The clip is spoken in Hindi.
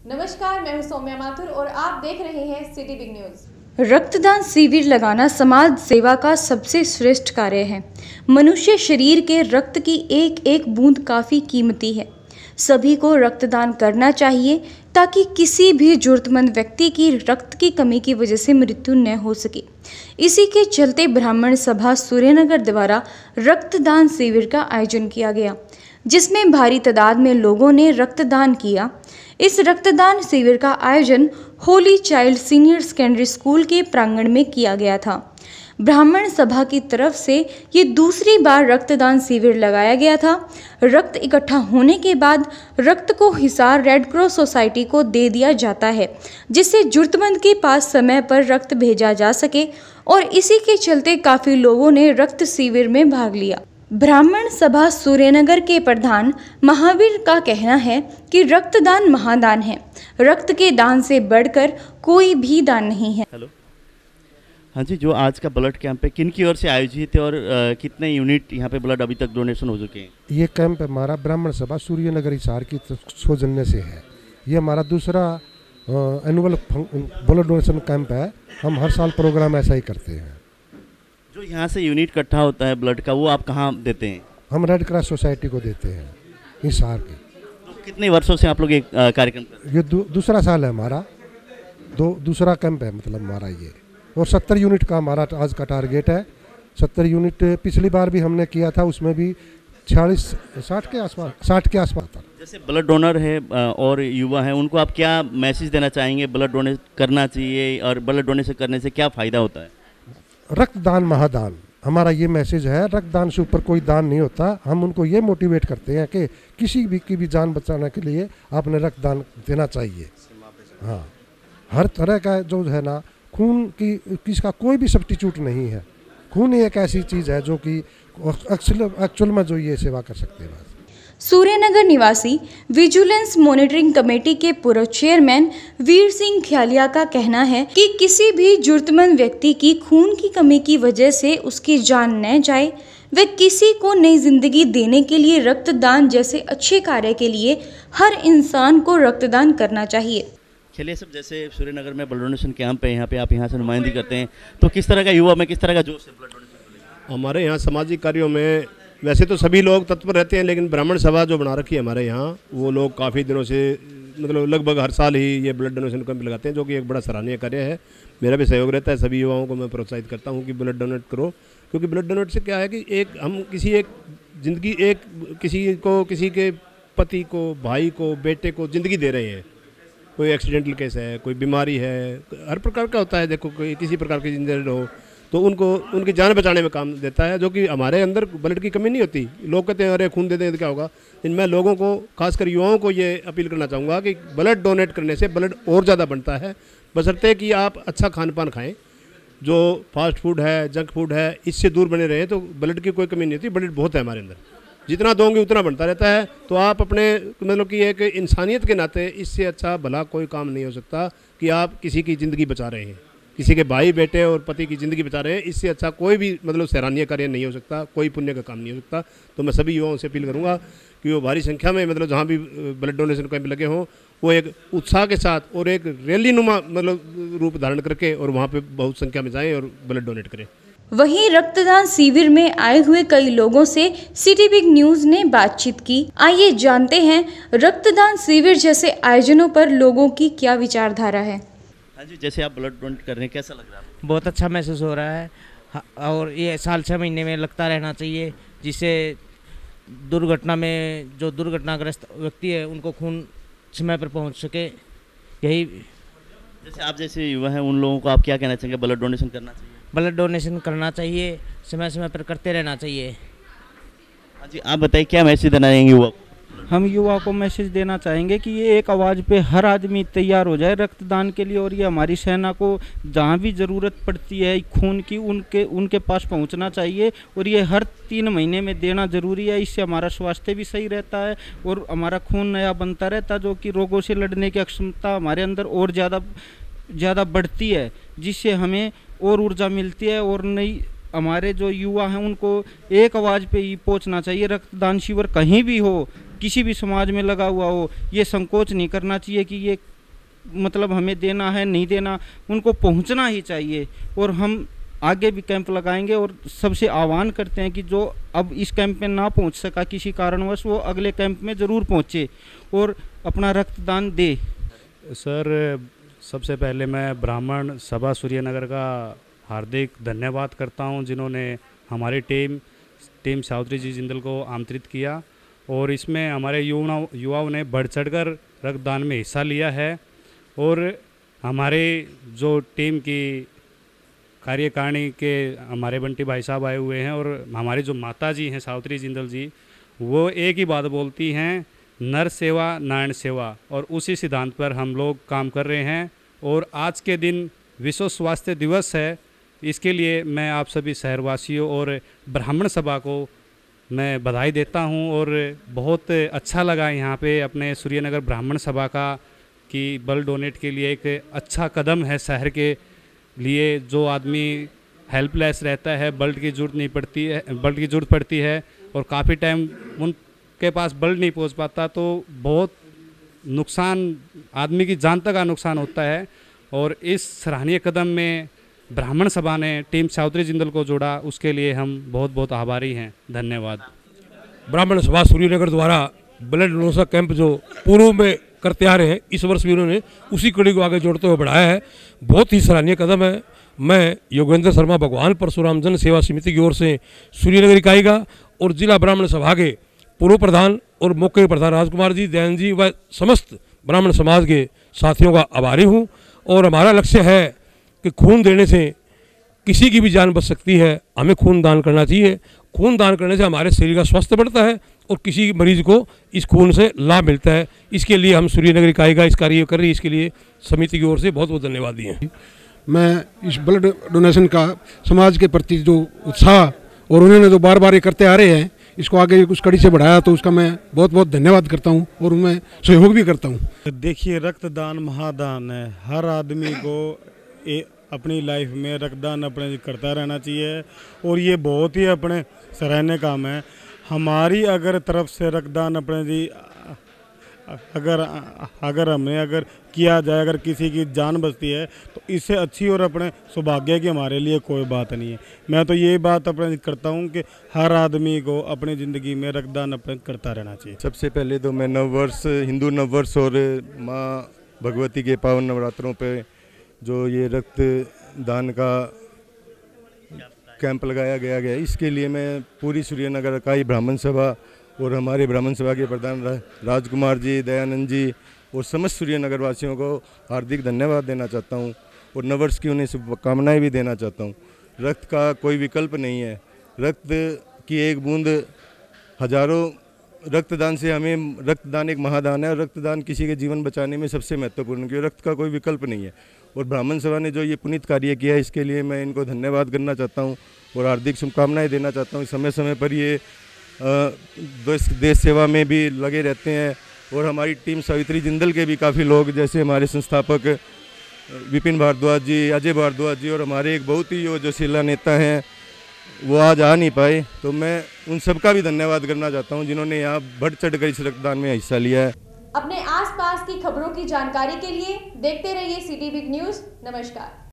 नमस्कार, मैं हूं सौम्या माथुर और आप देख रहे हैं सिटी बिग न्यूज। रक्तदान शिविर लगाना समाज सेवा का सबसे श्रेष्ठ कार्य है। मनुष्य शरीर के रक्त की एक एक बूंद काफ़ी कीमती है। सभी को रक्तदान करना चाहिए ताकि किसी भी जरूरतमंद व्यक्ति की रक्त की कमी की वजह से मृत्यु न हो सके। इसी के चलते ब्राह्मण सभा सूर्यनगर द्वारा रक्तदान शिविर का आयोजन किया गया, जिसमें भारी तादाद में लोगों ने रक्तदान किया। इस रक्तदान शिविर का आयोजन Holi child senior secondary school के प्रांगण में किया गया था। ब्राह्मण सभा की तरफ से ये दूसरी बार रक्तदान शिविर लगाया गया था। रक्त इकट्ठा होने के बाद रक्त को हिसार रेड क्रॉस सोसाइटी को दे दिया जाता है, जिससे जरूरतमंद के पास समय पर रक्त भेजा जा सके, और इसी के चलते काफ़ी लोगों ने रक्त शिविर में भाग लिया। ब्राह्मण सभा सूर्यनगर के प्रधान महावीर का कहना है कि रक्तदान महादान है। रक्त के दान से बढ़कर कोई भी दान नहीं है। हेलो, हाँ जी, जो आज का ब्लड कैंप है किन की ओर से आयोजित है और कितने यूनिट यहाँ पे ब्लड अभी तक डोनेशन हो चुके हैं? ये कैंप हमारा ब्राह्मण सभा सूर्यनगर हिसार की सौजन्य से है। ये हमारा दूसरा एनुअल ब्लड डोनेशन कैंप है। हम हर साल प्रोग्राम ऐसा ही करते हैं। जो यहाँ से यूनिट इकट्ठा होता है ब्लड का, वो आप कहाँ देते हैं? हम रेड क्रॉस सोसाइटी को देते हैं हिसार की। तो कितने वर्षों से आप लोग ये कार्यक्रम कर रहे हैं? ये दूसरा साल है हमारा, दूसरा कैंप है मतलब हमारा ये। और 70 यूनिट का हमारा आज का टारगेट है। 70 यूनिट पिछली बार भी हमने किया था, उसमें भी 60 के आसपास था। जैसे ब्लड डोनर है और युवा है, उनको आप क्या मैसेज देना चाहेंगे? ब्लड डोनेट करना चाहिए और ब्लड डोनेशन करने से क्या फ़ायदा होता है? रक्तदान महादान, हमारा ये मैसेज है। रक्तदान से ऊपर कोई दान नहीं होता। हम उनको ये मोटिवेट करते हैं कि किसी भी की भी जान बचाने के लिए आपने रक्तदान देना चाहिए। हाँ, हर तरह का जो है ना, खून की किसका कोई भी सब्स्टिट्यूट नहीं है। खून ही एक ऐसी चीज़ है जो कि एक्चुअल में जो ये सेवा कर सकते हैं। सूर्यनगर निवासी विजिलेंस मॉनिटरिंग कमेटी के पूर्व चेयरमैन वीर सिंह ख्यालिया का कहना है कि किसी भी जरूरतमंद व्यक्ति की खून की कमी की वजह से उसकी जान न जाए, वे किसी को नई जिंदगी देने के लिए रक्तदान जैसे अच्छे कार्य के लिए हर इंसान को रक्तदान करना चाहिए। चलिए सब, जैसे सूर्यनगर में ब्लड डोनेशन कैंप है, यहाँ पे आप यहाँ से नुमाइंदगी करते हैं, तो किस तरह का युवा में किस तरह का जोश है ब्लड डोनेशन? हमारे यहाँ सामाजिक कार्यों में वैसे तो सभी लोग तत्पर रहते हैं, लेकिन ब्राह्मण सभा जो बना रखी है हमारे यहाँ, वो लोग काफ़ी दिनों से मतलब लगभग हर साल ही ये ब्लड डोनेशन कैंप लगाते हैं, जो कि एक बड़ा सराहनीय कार्य है। मेरा भी सहयोग रहता है। सभी युवाओं को मैं प्रोत्साहित करता हूँ कि ब्लड डोनेट करो, क्योंकि ब्लड डोनेट से क्या है कि हम किसी के पति को, भाई को, बेटे को ज़िंदगी दे रहे हैं। कोई एक्सीडेंटल केस है, कोई बीमारी है, हर प्रकार का होता है। देखो, कोई किसी प्रकार की इंजरी हो तो उनकी जान बचाने में काम देता है, जो कि हमारे अंदर ब्लड की कमी नहीं होती। लोग कहते हैं अरे खून दे दें तो क्या होगा, लेकिन मैं लोगों को, खासकर युवाओं को ये अपील करना चाहूँगा कि ब्लड डोनेट करने से ब्लड और ज़्यादा बनता है, बशर्ते कि आप अच्छा खान पान खाएँ। जो फास्ट फूड है, जंक फूड है, इससे दूर बने रहे तो ब्लड की कोई कमी नहीं होती। ब्लड बहुत है हमारे अंदर, जितना दोगे उतना बनता रहता है। तो आप अपने मतलब कि एक इंसानियत के नाते इससे अच्छा भला कोई काम नहीं हो सकता कि आप किसी की ज़िंदगी बचा रहे हैं, किसी के भाई बेटे और पति की ज़िंदगी बचा रहे हैं। इससे अच्छा कोई भी मतलब सराहनीय कार्य नहीं हो सकता, कोई पुण्य का काम नहीं हो सकता। तो मैं सभी युवाओं से अपील करूँगा कि वो भारी संख्या में मतलब जहाँ भी ब्लड डोनेशन कैंप लगे हों, वो एक उत्साह के साथ और एक रैली नुमा मतलब रूप धारण करके और वहाँ पर बहुत संख्या में जाएँ और ब्लड डोनेट करें। वहीं रक्तदान शिविर में आए हुए कई लोगों से सिटी बिग न्यूज ने बातचीत की। आइए जानते हैं रक्तदान शिविर जैसे आयोजनों पर लोगों की क्या विचारधारा है। हाँ जी, जैसे आप ब्लड डोनेट कर रहे हैं, कैसा लग रहा है? बहुत अच्छा महसूस हो रहा है, और ये साल 6 महीने में लगता रहना चाहिए, जिससे दुर्घटना में जो दुर्घटनाग्रस्त व्यक्ति है उनको खून समय पर पहुंच सके। यही, जैसे आप जैसे युवा हैं, उन लोगों को आप क्या कहना चाहेंगे? ब्लड डोनेशन करना चाहिए? ब्लड डोनेशन करना चाहिए, समय समय पर करते रहना चाहिए। हाँ जी, आप बताइए क्या मैसेज देना चाहेंगे युवा को? हम युवा को मैसेज देना चाहेंगे कि ये एक आवाज़ पे हर आदमी तैयार हो जाए रक्तदान के लिए, और ये हमारी सेना को जहाँ भी ज़रूरत पड़ती है खून की उनके पास पहुँचना चाहिए, और ये हर 3 महीने में देना ज़रूरी है। इससे हमारा स्वास्थ्य भी सही रहता है और हमारा खून नया बनता रहता है, जो कि रोगों से लड़ने की क्षमता हमारे अंदर और ज़्यादा बढ़ती है, जिससे हमें और ऊर्जा मिलती है। और नई हमारे जो युवा हैं उनको एक आवाज़ पे ही पहुंचना चाहिए। रक्तदान शिविर कहीं भी हो, किसी भी समाज में लगा हुआ हो, ये संकोच नहीं करना चाहिए कि ये मतलब हमें देना है नहीं देना, उनको पहुंचना ही चाहिए। और हम आगे भी कैंप लगाएंगे और सबसे आह्वान करते हैं कि जो अब इस कैंप में ना पहुंच सका किसी कारणवश, वो अगले कैंप में ज़रूर पहुंचे और अपना रक्तदान दे। सर, सबसे पहले मैं ब्राह्मण सभा सूर्यनगर का हार्दिक धन्यवाद करता हूं, जिन्होंने हमारी टीम सावित्री जी जिंदल को आमंत्रित किया और इसमें हमारे युवाओं ने बढ़ चढ़कर रक्तदान में हिस्सा लिया है। और हमारे जो टीम की कार्यकारिणी के हमारे बंटी भाई साहब आए हुए हैं और हमारी जो माता जी हैं सावित्री जिंदल जी, वो एक ही बात बोलती हैं, नर सेवा नारायण सेवा, और उसी सिद्धांत पर हम लोग काम कर रहे हैं। और आज के दिन विश्व स्वास्थ्य दिवस है, इसके लिए मैं आप सभी शहरवासियों और ब्राह्मण सभा को मैं बधाई देता हूं। और बहुत अच्छा लगा यहाँ पे अपने सूर्यनगर ब्राह्मण सभा का कि ब्लड डोनेट के लिए एक अच्छा कदम है शहर के लिए। जो आदमी हेल्पलेस रहता है, ब्लड की ज़रूरत पड़ती है और काफ़ी टाइम उनके पास ब्लड नहीं पहुंच पाता, तो बहुत नुकसान, आदमी की जान तक का नुकसान होता है। और इस सराहनीय कदम में ब्राह्मण सभा ने टीम सावित्री जिंदल को जोड़ा, उसके लिए हम बहुत बहुत आभारी हैं। धन्यवाद। ब्राह्मण सभा सूर्यनगर द्वारा ब्लड डोनेशन कैंप जो पूर्व में करते आ रहे हैं, इस वर्ष भी उन्होंने उसी कड़ी को आगे जोड़ते हुए बढ़ाया है। बहुत ही सराहनीय कदम है। मैं योगेंद्र शर्मा भगवान परशुराम जन सेवा समिति की ओर से सूर्यनगर इकाई का और जिला ब्राह्मण सभा के पूर्व प्रधान और मौके प्रधान राजकुमार जी, दयान जी व समस्त ब्राह्मण समाज के साथियों का आभारी हूँ। और हमारा लक्ष्य है कि खून देने से किसी की भी जान बच सकती है, हमें खून दान करना चाहिए। खून दान करने से हमारे शरीर का स्वास्थ्य बढ़ता है और किसी मरीज को इस खून से लाभ मिलता है। इसके लिए हम सूर्यनगर इकाई का इस कार्य कर रही है, इसके लिए समिति की ओर से बहुत बहुत धन्यवाद दिए। मैं इस ब्लड डोनेशन का समाज के प्रति जो उत्साह और उन्होंने जो बार बार ये करते आ रहे हैं, इसको आगे उस कड़ी से बढ़ाया, तो उसका मैं बहुत बहुत धन्यवाद करता हूँ और मैं सहयोग भी करता हूँ। देखिए, रक्तदान महादान है। हर आदमी को अपनी लाइफ में रक्तदान अपने करता रहना चाहिए और ये बहुत ही अपने सराहनीय काम है। हमारी अगर तरफ से रक्तदान अपने जी अगर हमने किया जाए, अगर किसी की जान बचती है, तो इससे अच्छी और अपने सौभाग्य की हमारे लिए कोई बात नहीं है। मैं तो ये बात अपने करता हूँ कि हर आदमी को अपनी ज़िंदगी में रक्तदान अपने करता रहना चाहिए। सबसे पहले तो मैं नववर्ष, हिंदू नववर्ष और माँ भगवती के पावन नवरात्रों पे जो ये रक्तदान का कैंप लगाया गया है, इसके लिए मैं पूरी सूर्यनगर इकाई ब्राह्मण सभा और हमारे ब्राह्मण सभा के प्रधान राजकुमार जी, दयानंद जी और समस्त सूर्यनगर वासियों को हार्दिक धन्यवाद देना चाहता हूं और नववर्ष की उन्हें शुभकामनाएं भी देना चाहता हूं। रक्त का कोई विकल्प नहीं है। रक्त की एक बूंद हजारों, रक्तदान से हमें, रक्तदान एक महादान है और रक्तदान किसी के जीवन बचाने में सबसे महत्वपूर्ण, क्योंकि रक्त का कोई विकल्प नहीं है। और ब्राह्मण सभा ने जो ये पुनीत कार्य किया है, इसके लिए मैं इनको धन्यवाद करना चाहता हूँ और हार्दिक शुभकामनाएं देना चाहता हूँ। समय समय पर ये देश सेवा में भी लगे रहते हैं और हमारी टीम सावित्री जिंदल के भी काफ़ी लोग, जैसे हमारे संस्थापक विपिन भारद्वाज जी, अजय भारद्वाज जी और हमारे एक बहुत ही जो शिला नेता हैं, वो आज आ नहीं पाए, तो मैं उन सबका भी धन्यवाद करना चाहता हूं जिन्होंने यहाँ बढ़ चढ़कर इस रक्तदान में हिस्सा लिया है। अपने आसपास की खबरों की जानकारी के लिए देखते रहिए सिटी बिग न्यूज़। नमस्कार।